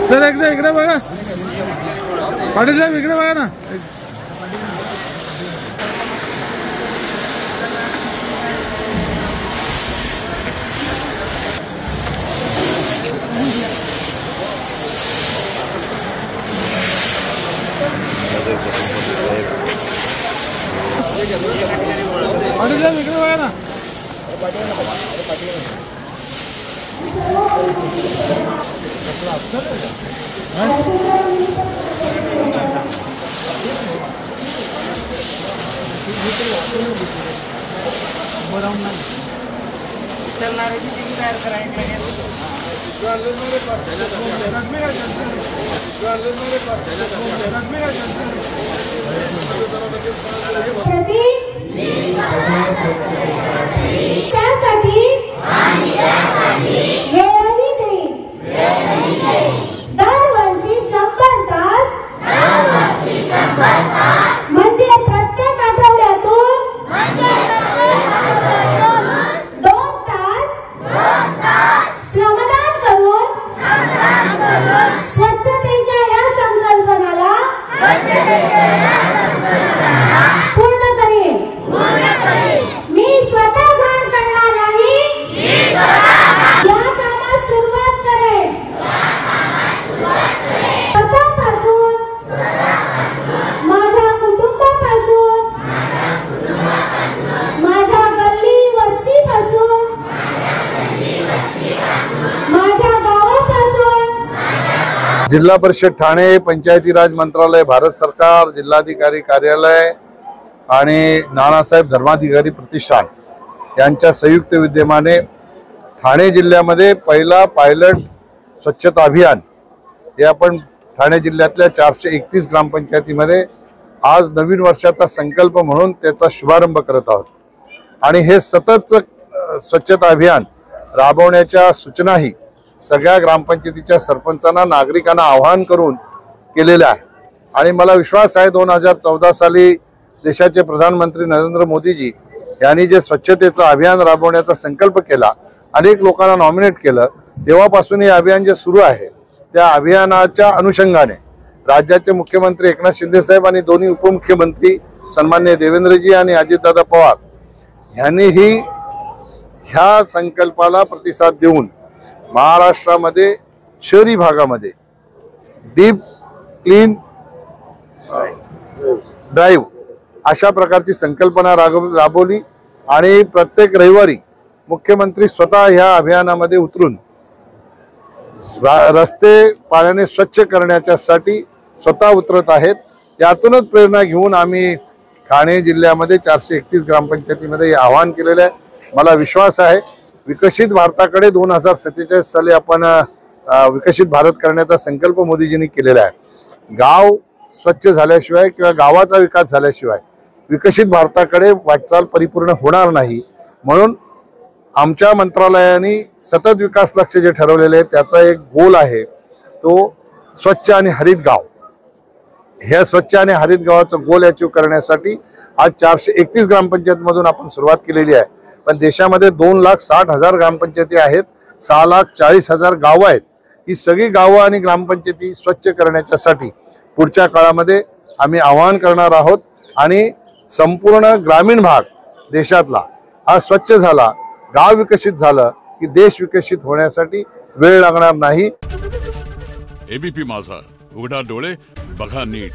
Sir एकदा इकडे बघा, पाटील साहेब इकडे बघा ना. पाटील साहेब इकडे बघा ना. त्यासाठी दरवर्षी 100 तास म्हणजे प्रत्येक आठवड्यातून 2 तास श्रमदान करून स्वच्छतेच्या या संकल्पनाला पूर्ण करेन. मी स्वतः घाण करणार नाही, या कामात सुरुवात करेन. स्वतःपासून, माझ्या कुटुंबापासून, माझ्या गल्ली वस्तीपासून, माझ्या गावापासून. जिल्हा परिषद ठाणे, पंचायती राज मंत्रालय, भारत सरकार, जिल्हाधिकारी कार्यालय आणि नानासाहेब धर्माधिकारी प्रतिष्ठान यांच्या संयुक्त विद्यमाने ठाणे जिल्ह्यामध्ये पहिला पायलट स्वच्छता अभियान हे आपण ठाणे जिल्ह्यातल्या 431 ग्रामपंचायतीमध्ये आज नवीन वर्षाचा संकल्प म्हणून त्याचा शुभारंभ करत आहोत. आणि हे सतत स्वच्छता अभियान राबवण्याच्या सूचनाही सगळ्या ग्रामपंचायतीच्या सरपंचांना, नागरिकांना आवाहन करून केलेल्या आहे. आणि मला विश्वास आहे 2014 साली देशाचे प्रधानमंत्री नरेंद्र मोदीजी यांनी जे स्वच्छतेचं अभियान राबवण्याचा संकल्प केला, अनेक लोकांना नॉमिनेट केलं, तेव्हापासून हे अभियान जे सुरू आहे त्या अभियानाच्या अनुषंगाने राज्याचे मुख्यमंत्री एकनाथ शिंदे साहेब आणि दोन्ही उपमुख्यमंत्री सन्माननीय देवेंद्रजी आणि अजितदादा पवार यांनीही ह्या संकल्पाला प्रतिसाद देऊन महाराष्ट्रामध्ये शहरी भागामध्ये डीप क्लीन ड्राईव्ह अशा प्रकारची संकल्पना राबवली. आणि प्रत्येक रविवारी मुख्यमंत्री स्वतः ह्या अभियानामध्ये उतरून रस्ते पाण्याने स्वच्छ करण्याच्यासाठी स्वतः उतरत आहेत. त्यातूनच प्रेरणा घेऊन आम्ही ठाणे जिल्ह्यामध्ये 431 ग्रामपंचायतीमध्ये हे आवाहन केलेलं आहे. मला विश्वास आहे विकसित भारताकडे 2047 साली आपण विकसित भारत करण्याचा संकल्प मोदीजींनी केलेला आहे. गाव स्वच्छ झाल्याशिवाय किंवा गावाचा विकास झाल्याशिवाय विकसित भारताकडे वाटचाल परिपूर्ण होणार नाही. म्हणून आमच्या मंत्रालयाने सतत विकास लक्ष्य जे ठरवलेले आहे त्याचा एक गोल आहे तो स्वच्छ आणि हरित गाव. ह्या स्वच्छ आणि हरित गावाचं गोल अचीव करण्यासाठी आज 431 ग्रामपंचायतमधून आपण सुरुवात केलेली आहे. पण देशामध्ये 2,60,000 ग्रामपंचायती आहेत, 6,40,000 गावं आहेत. ही सगळी गावं आणि ग्रामपंचायती स्वच्छ करण्याच्यासाठी पुढच्या काळामध्ये आम्ही आवाहन करणार आहोत. आणि संपूर्ण ग्रामीण भाग देशातला हा स्वच्छ झाला, गाव विकसित झालं की देश विकसित होण्यासाठी वेळ लागणार नाही. एबीपी माझा, उघडा डोळे बघा नीट.